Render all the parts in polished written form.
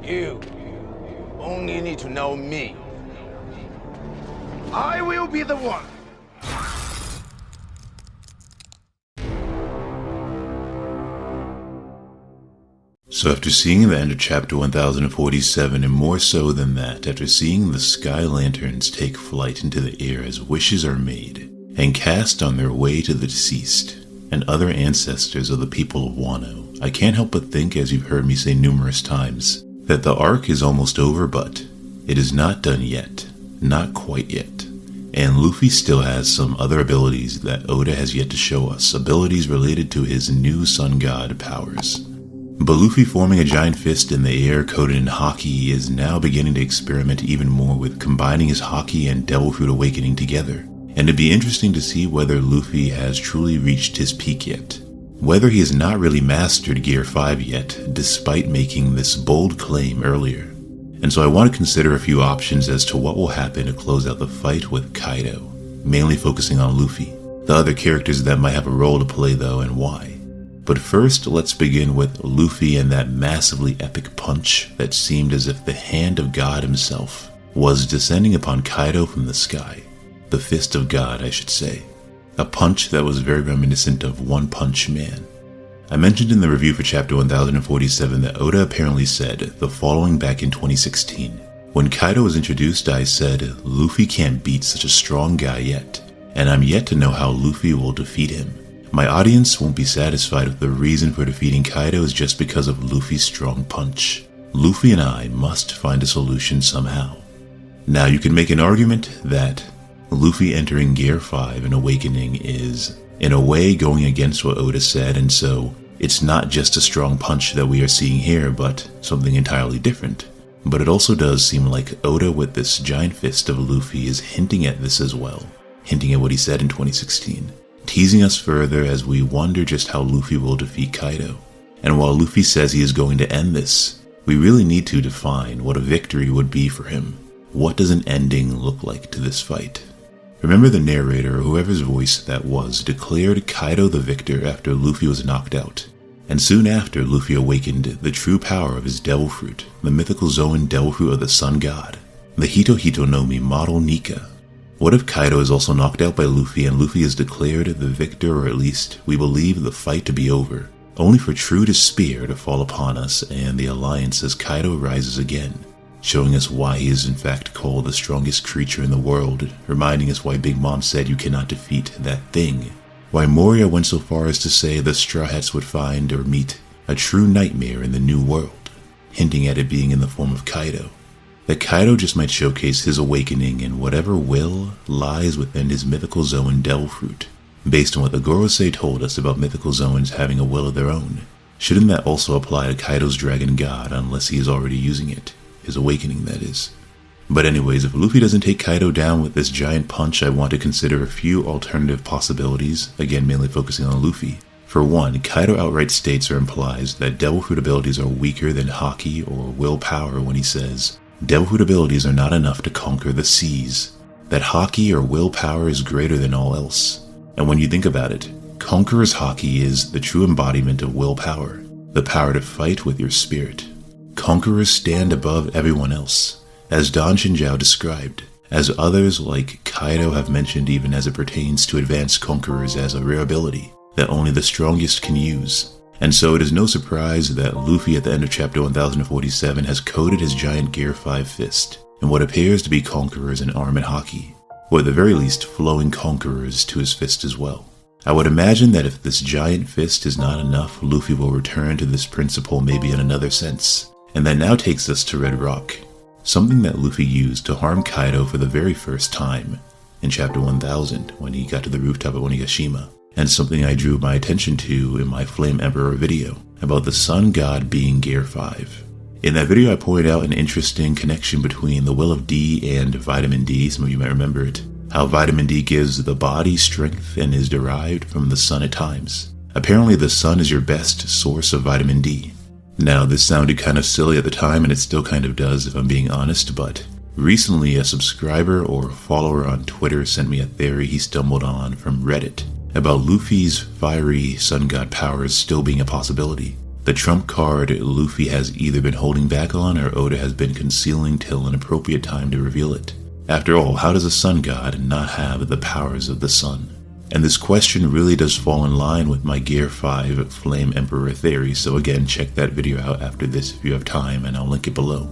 You only need to know me. I will be the one. So after seeing the end of chapter 1047, and more so than that, after seeing the sky lanterns take flight into the air as wishes are made, and cast on their way to the deceased, and other ancestors of the people of Wano, I can't help but think, as you've heard me say numerous times, that the arc is almost over, but it is not done yet. Not quite yet. And Luffy still has some other abilities that Oda has yet to show us, abilities related to his new sun god powers. But Luffy, forming a giant fist in the air coated in Haki, is now beginning to experiment even more with combining his Haki and Devil Fruit Awakening together. And it'd be interesting to see whether Luffy has truly reached his peak yet. Whether he has not really mastered Gear 5 yet, despite making this bold claim earlier. And so I want to consider a few options as to what will happen to close out the fight with Kaido, mainly focusing on Luffy. The other characters that might have a role to play though, and why. But first, let's begin with Luffy and that massively epic punch that seemed as if the hand of God himself was descending upon Kaido from the sky. The fist of God, I should say. A punch that was very reminiscent of One Punch Man. I mentioned in the review for chapter 1047 that Oda apparently said the following back in 2016. When Kaido was introduced, I said, Luffy can't beat such a strong guy yet, and I'm yet to know how Luffy will defeat him. My audience won't be satisfied if the reason for defeating Kaido is just because of Luffy's strong punch. Luffy and I must find a solution somehow. Now you can make an argument that Luffy entering Gear 5 and Awakening is, in a way, going against what Oda said, and so it's not just a strong punch that we are seeing here, but something entirely different. But it also does seem like Oda with this giant fist of Luffy is hinting at this as well, hinting at what he said in 2016. Teasing us further as we wonder just how Luffy will defeat Kaido. And while Luffy says he is going to end this, we really need to define what a victory would be for him. What does an ending look like to this fight? Remember the narrator, or whoever's voice that was, declared Kaido the victor after Luffy was knocked out. And soon after, Luffy awakened the true power of his Devil Fruit, the mythical Zoan Devil Fruit of the Sun God, the Hito Hito no Mi model NIKA. What if Kaido is also knocked out by Luffy and Luffy is declared the victor, or at least we believe the fight to be over, only for true despair to fall upon us and the alliance as Kaido rises again, showing us why he is in fact called the strongest creature in the world, reminding us why Big Mom said you cannot defeat that thing, why Moria went so far as to say the Straw Hats would find or meet a true nightmare in the new world, hinting at it being in the form of Kaido. That Kaido just might showcase his awakening and whatever will lies within his mythical Zoan Devil Fruit, based on what the Gorosei told us about mythical Zoans having a will of their own. Shouldn't that also apply to Kaido's Dragon God unless he is already using it? His awakening, that is. But anyways, if Luffy doesn't take Kaido down with this giant punch, I want to consider a few alternative possibilities, again mainly focusing on Luffy. For one, Kaido outright states or implies that Devil Fruit abilities are weaker than Haki or willpower when he says, Devil Fruit abilities are not enough to conquer the seas, that Haki or willpower is greater than all else. And when you think about it, Conqueror's Haki is the true embodiment of willpower, the power to fight with your spirit. Conquerors stand above everyone else, as Don Shinjao described, as others like Kaido have mentioned even as it pertains to advanced conquerors as a rare ability that only the strongest can use. And so it is no surprise that Luffy at the end of chapter 1047 has coated his giant Gear 5 fist in what appears to be Conquerors in arm and Haki, or at the very least flowing Conquerors to his fist as well. I would imagine that if this giant fist is not enough, Luffy will return to this principle maybe in another sense. And that now takes us to Red Rock, something that Luffy used to harm Kaido for the very first time in chapter 1000 when he got to the rooftop at Onigashima. And something I drew my attention to in my Flame Emperor video about the Sun God being Gear 5. In that video I pointed out an interesting connection between the Will of D and Vitamin D, some of you might remember it, how Vitamin D gives the body strength and is derived from the sun at times. Apparently the sun is your best source of Vitamin D. Now this sounded kind of silly at the time and it still kind of does if I'm being honest, but recently a subscriber or follower on Twitter sent me a theory he stumbled on from Reddit about Luffy's fiery sun god powers still being a possibility. The trump card Luffy has either been holding back on or Oda has been concealing till an appropriate time to reveal it. After all, how does a sun god not have the powers of the sun? And this question really does fall in line with my Gear 5 Flame Emperor theory, so again, check that video out after this if you have time, and I'll link it below.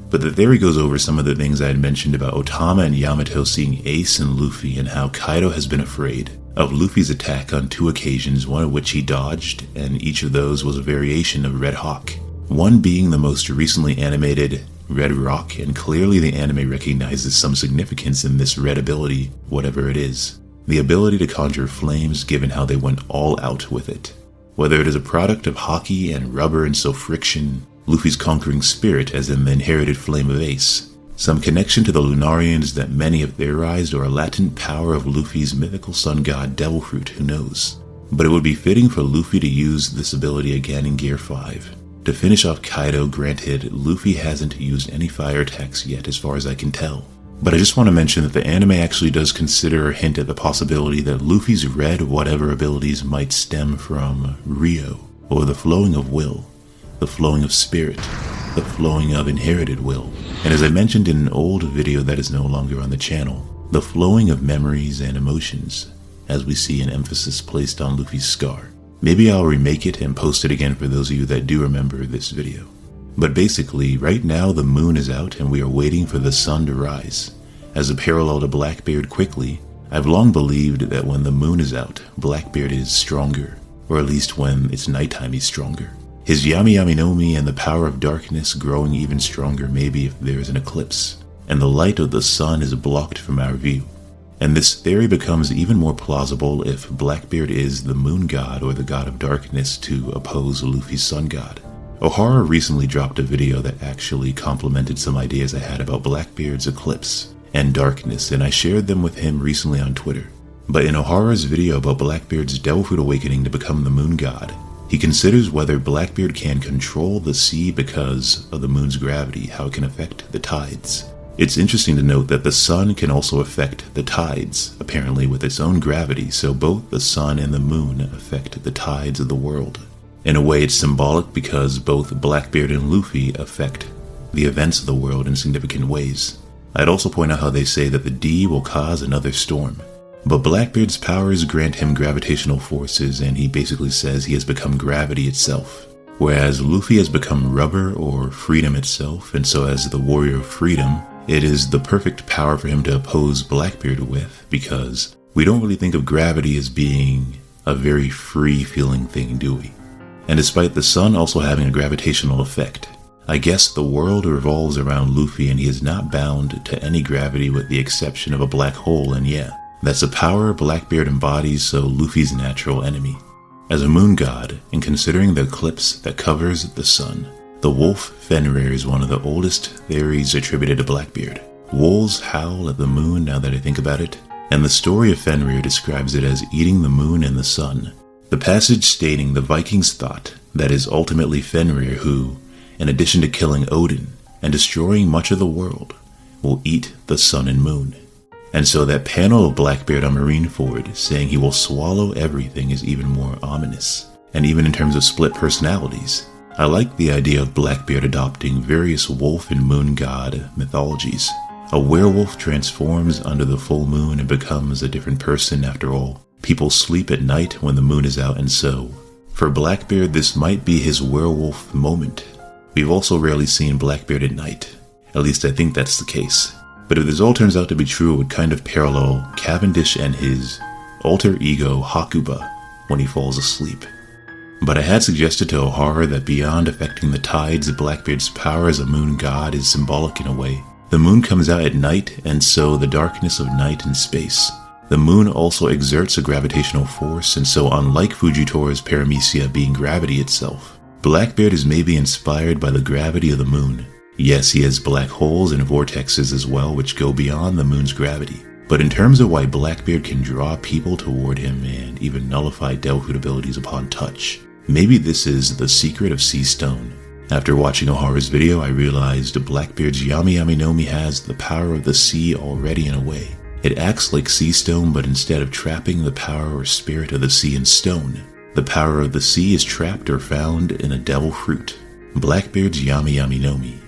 But the theory goes over some of the things I had mentioned about Otama and Yamato seeing Ace and Luffy, and how Kaido has been afraid of Luffy's attack on 2 occasions, one of which he dodged, and each of those was a variation of Red Hawk. One being the most recently animated Red Rock, and clearly the anime recognizes some significance in this red ability, whatever it is. The ability to conjure flames given how they went all out with it. Whether it is a product of Haki and rubber and so friction, Luffy's conquering spirit as in the inherited flame of Ace, some connection to the Lunarians that many have theorized, or a latent power of Luffy's mythical sun god Devil Fruit, who knows. But it would be fitting for Luffy to use this ability again in Gear 5. To finish off Kaido, granted, Luffy hasn't used any fire attacks yet as far as I can tell. But I just want to mention that the anime actually does consider or hint at the possibility that Luffy's red whatever abilities might stem from Rio, or the flowing of will, the flowing of spirit, the flowing of inherited will, and as I mentioned in an old video that is no longer on the channel, the flowing of memories and emotions, as we see an emphasis placed on Luffy's scar. Maybe I'll remake it and post it again for those of you that do remember this video. But basically, right now the moon is out and we are waiting for the sun to rise. As a parallel to Blackbeard quickly, I've long believed that when the moon is out, Blackbeard is stronger, or at least when it's nighttime he's stronger. His Yami Yami no Mi and the power of darkness growing even stronger maybe if there is an eclipse, and the light of the sun is blocked from our view. And this theory becomes even more plausible if Blackbeard is the moon god or the god of darkness to oppose Luffy's sun god. Ohara recently dropped a video that actually complemented some ideas I had about Blackbeard's eclipse and darkness, and I shared them with him recently on Twitter. But in Ohara's video about Blackbeard's Devil Fruit awakening to become the moon god, he considers whether Blackbeard can control the sea because of the moon's gravity, how it can affect the tides. It's interesting to note that the sun can also affect the tides, apparently with its own gravity, so both the sun and the moon affect the tides of the world. In a way, it's symbolic because both Blackbeard and Luffy affect the events of the world in significant ways. I'd also point out how they say that the D will cause another storm. But Blackbeard's powers grant him gravitational forces, and he basically says he has become gravity itself. Whereas Luffy has become rubber or freedom itself, and so as the warrior of freedom, it is the perfect power for him to oppose Blackbeard with, because we don't really think of gravity as being a very free-feeling thing, do we? And despite the sun also having a gravitational effect, I guess the world revolves around Luffy and he is not bound to any gravity with the exception of a black hole, and yeah, that's a power Blackbeard embodies, so Luffy's natural enemy. As a moon god, and considering the eclipse that covers the sun, the wolf Fenrir is one of the oldest theories attributed to Blackbeard. Wolves howl at the moon now that I think about it, and the story of Fenrir describes it as eating the moon and the sun. The passage stating the Vikings thought that is ultimately Fenrir who, in addition to killing Odin and destroying much of the world, will eat the sun and moon. And so that panel of Blackbeard on Marineford saying he will swallow everything is even more ominous. And even in terms of split personalities, I like the idea of Blackbeard adopting various wolf and moon god mythologies. A werewolf transforms under the full moon and becomes a different person after all. People sleep at night when the moon is out, and so, for Blackbeard this might be his werewolf moment. We've also rarely seen Blackbeard at night. At least I think that's the case. But if this all turns out to be true, it would kind of parallel Cavendish and his alter ego Hakuba when he falls asleep. But I had suggested to Ohara that beyond affecting the tides, Blackbeard's power as a moon god is symbolic in a way. The moon comes out at night, and so the darkness of night and space. The moon also exerts a gravitational force, and so unlike Fujitori's paramecia being gravity itself, Blackbeard is maybe inspired by the gravity of the moon. Yes, he has black holes and vortexes as well, which go beyond the moon's gravity. But in terms of why Blackbeard can draw people toward him and even nullify Devil Fruit abilities upon touch, maybe this is the secret of Sea Stone. After watching Ohara's video, I realized Blackbeard's Yami Yami no Mi has the power of the sea already in a way. It acts like Sea Stone, but instead of trapping the power or spirit of the sea in stone, The power of the sea is trapped or found in a devil fruit, Blackbeard's Yami Yami no Mi.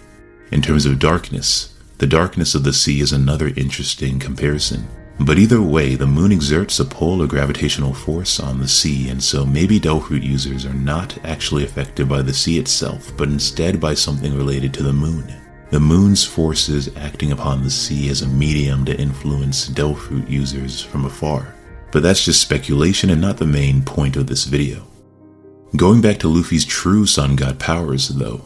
In terms of darkness, the darkness of the sea is another interesting comparison. But either way, the moon exerts a pull or gravitational force on the sea, and so maybe devil fruit users are not actually affected by the sea itself, but instead by something related to the moon. The moon's forces acting upon the sea as a medium to influence devil fruit users from afar. But that's just speculation and not the main point of this video. Going back to Luffy's true sun god powers though,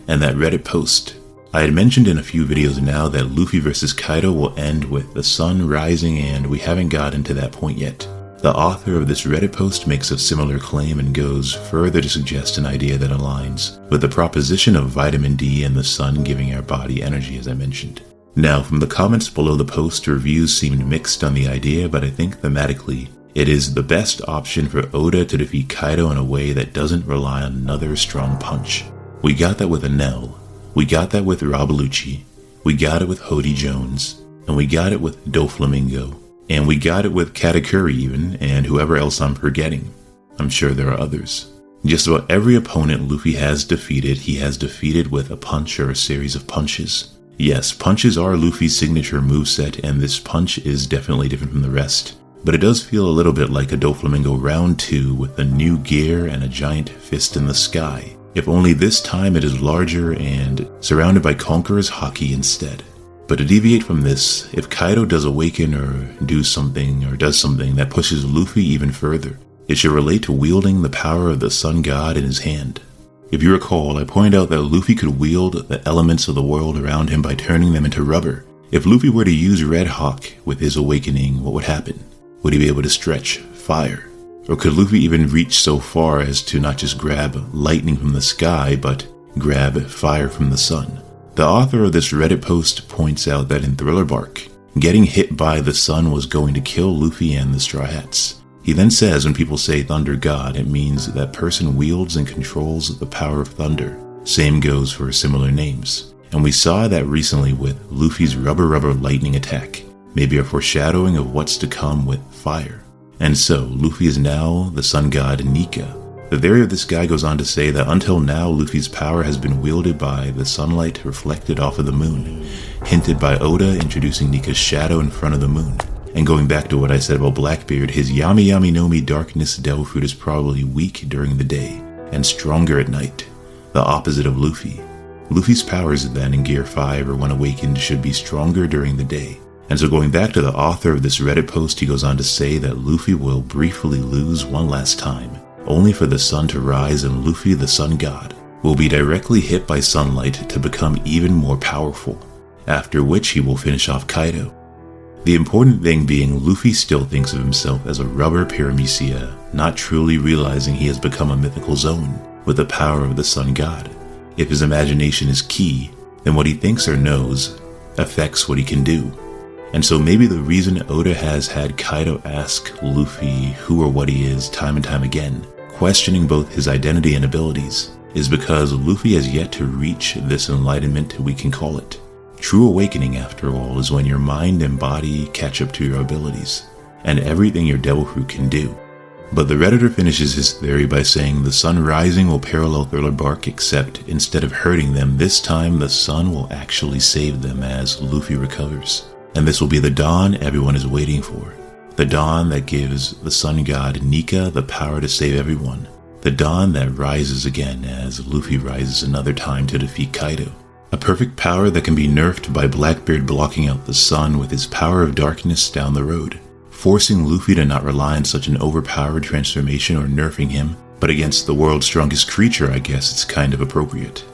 and that Reddit post. I had mentioned in a few videos now that Luffy vs Kaido will end with the sun rising, and we haven't gotten to that point yet. The author of this Reddit post makes a similar claim and goes further to suggest an idea that aligns with the proposition of vitamin D and the sun giving our body energy, as I mentioned. Now, from the comments below the post, reviews seemed mixed on the idea, but I think thematically, it is the best option for Oda to defeat Kaido in a way that doesn't rely on another strong punch. We got that with Enel. We got that with Rob Lucci, we got it with Hody Jones, and we got it with Doflamingo, and we got it with Katakuri even, and whoever else I'm forgetting. I'm sure there are others. Just about every opponent Luffy has defeated, he has defeated with a punch or a series of punches. Yes, punches are Luffy's signature moveset, and this punch is definitely different from the rest. But it does feel a little bit like a Doflamingo round 2 with a new gear and a giant fist in the sky. If only this time it is larger and surrounded by Conqueror's Haki instead. But to deviate from this, if Kaido does awaken or does something that pushes Luffy even further, it should relate to wielding the power of the sun god in his hand. If you recall, I pointed out that Luffy could wield the elements of the world around him by turning them into rubber. If Luffy were to use Red Hawk with his awakening, what would happen? Would he be able to stretch fire? Or could Luffy even reach so far as to not just grab lightning from the sky, but grab fire from the sun? The author of this Reddit post points out that in Thriller Bark, getting hit by the sun was going to kill Luffy and the Straw Hats. He then says when people say Thunder God, it means that person wields and controls the power of thunder. Same goes for similar names. And we saw that recently with Luffy's rubber lightning attack, maybe a foreshadowing of what's to come with fire. And so, Luffy is now the sun god NIKA. The theory of this guy goes on to say that until now, Luffy's power has been wielded by the sunlight reflected off of the moon, hinted by Oda introducing NIKA's shadow in front of the moon. And going back to what I said about Blackbeard, his Yami Yami no Mi darkness devil fruit is probably weak during the day, and stronger at night, the opposite of Luffy. Luffy's powers then in Gear 5 or when awakened should be stronger during the day. And so going back to the author of this Reddit post, he goes on to say that Luffy will briefly lose one last time, only for the sun to rise, and Luffy, the sun god, will be directly hit by sunlight to become even more powerful, after which he will finish off Kaido. The important thing being Luffy still thinks of himself as a rubber paramecia, not truly realizing he has become a mythical zone with the power of the sun god. If his imagination is key, then what he thinks or knows affects what he can do. And so maybe the reason Oda has had Kaido ask Luffy who or what he is time and time again, questioning both his identity and abilities, is because Luffy has yet to reach this enlightenment we can call it. True awakening, after all, is when your mind and body catch up to your abilities, and everything your devil fruit can do. But the Redditor finishes his theory by saying the sun rising will parallel Thriller Bark, except instead of hurting them, this time the sun will actually save them as Luffy recovers. And this will be the dawn everyone is waiting for. The dawn that gives the sun god NIKA the power to save everyone. The dawn that rises again as Luffy rises another time to defeat Kaido. A perfect power that can be nerfed by Blackbeard blocking out the sun with his power of darkness down the road, forcing Luffy to not rely on such an overpowered transformation or nerfing him, but against the world's strongest creature, I guess it's kind of appropriate.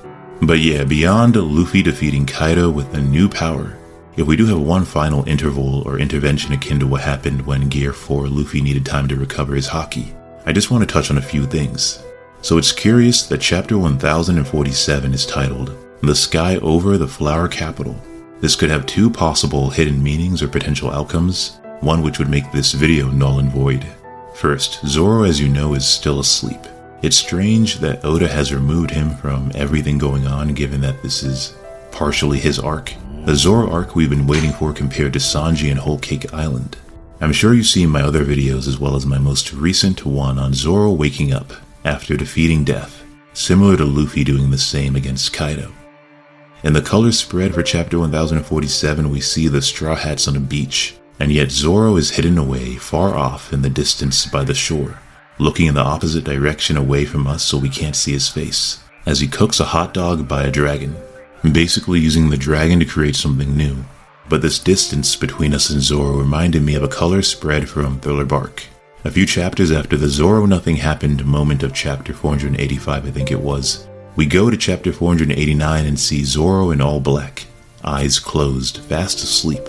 But yeah, beyond Luffy defeating Kaido with a new power, if we do have one final interval or intervention akin to what happened when Gear 4 Luffy needed time to recover his Haki, I just want to touch on a few things. So it's curious that chapter 1047 is titled, The Sky Over the Flower Capital. This could have two possible hidden meanings or potential outcomes, one which would make this video null and void. First, Zoro, as you know, is still asleep. It's strange that Oda has removed him from everything going on, given that this is partially his arc. The Zoro arc we've been waiting for compared to Sanji and Whole Cake Island. I'm sure you've seen my other videos as well as my most recent one on Zoro waking up after defeating death, similar to Luffy doing the same against Kaido. In the color spread for chapter 1047, we see the Straw Hats on a beach, and yet Zoro is hidden away far off in the distance by the shore, looking in the opposite direction away from us so we can't see his face, as he cooks a hot dog by a dragon, basically using the dragon to create something new. But this distance between us and Zoro reminded me of a color spread from Thriller Bark. A few chapters after the Zoro nothing happened moment of chapter 485, I think it was, we go to chapter 489 and see Zoro in all black, eyes closed, fast asleep.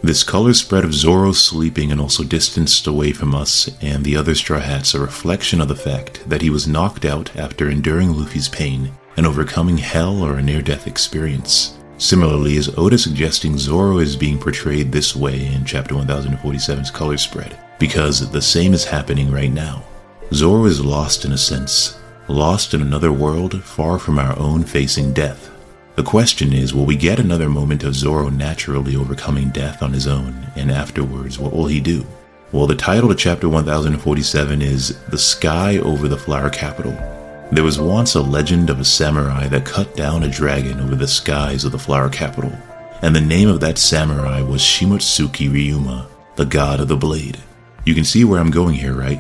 This color spread of Zoro sleeping and also distanced away from us and the other Straw Hats a reflection of the fact that he was knocked out after enduring Luffy's pain and overcoming hell or a near-death experience. Similarly, is Oda suggesting Zoro is being portrayed this way in chapter 1047's color spread, because the same is happening right now. Zoro is lost in a sense, lost in another world far from our own facing death. The question is, will we get another moment of Zoro naturally overcoming death on his own, and afterwards, what will he do? Well, the title to chapter 1047 is The Sky Over the Flower Capital. There was once a legend of a samurai that cut down a dragon over the skies of the Flower Capital, and the name of that samurai was Shimotsuki Ryuma, the god of the blade. You can see where I'm going here, right?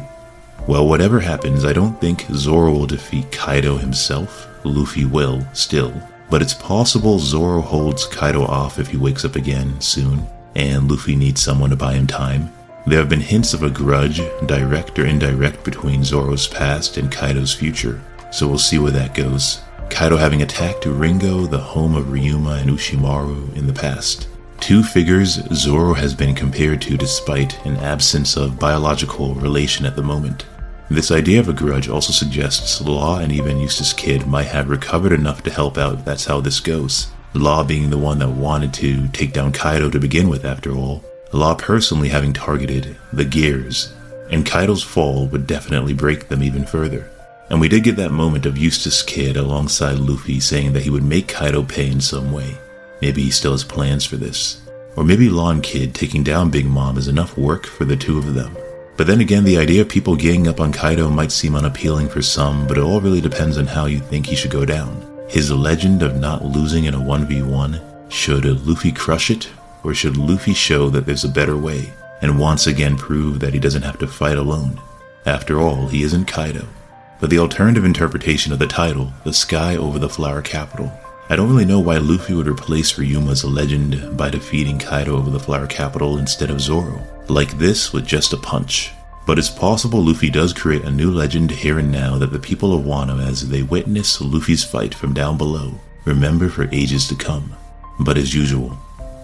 Well, whatever happens, I don't think Zoro will defeat Kaido himself. Luffy will, still. But it's possible Zoro holds Kaido off if he wakes up again soon, and Luffy needs someone to buy him time. There have been hints of a grudge, direct or indirect, between Zoro's past and Kaido's future, so we'll see where that goes. Kaido having attacked Ringo, the home of Ryuma and Ushimaru, in the past. Two figures Zoro has been compared to despite an absence of biological relation at the moment. This idea of a grudge also suggests Law and even Eustace Kid might have recovered enough to help out if that's how this goes. Law being the one that wanted to take down Kaido to begin with, after all. Law personally having targeted the gears, and Kaido's fall would definitely break them even further. And we did get that moment of Eustace Kid alongside Luffy saying that he would make Kaido pay in some way. Maybe he still has plans for this. Or maybe Law and Kid taking down Big Mom is enough work for the two of them. But then again, the idea of people ganging up on Kaido might seem unappealing for some, but it all really depends on how you think he should go down. His legend of not losing in a 1v1, should Luffy crush it, or should Luffy show that there's a better way, and once again prove that he doesn't have to fight alone? After all, he isn't Kaido. But the alternative interpretation of the title, The Sky Over the Flower Capital, I don't really know why Luffy would replace Ryuma's legend by defeating Kaido over the Flower Capital instead of Zoro, like this with just a punch. But it's possible Luffy does create a new legend here and now that the people of Wano, as they witness Luffy's fight from down below, remember for ages to come. But as usual,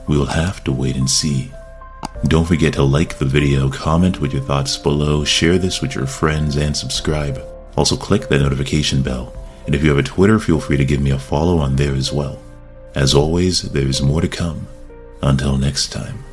we will have to wait and see. Don't forget to like the video, comment with your thoughts below, share this with your friends, and subscribe. Also click that notification bell. And if you have a Twitter, feel free to give me a follow on there as well. As always, there is more to come. Until next time.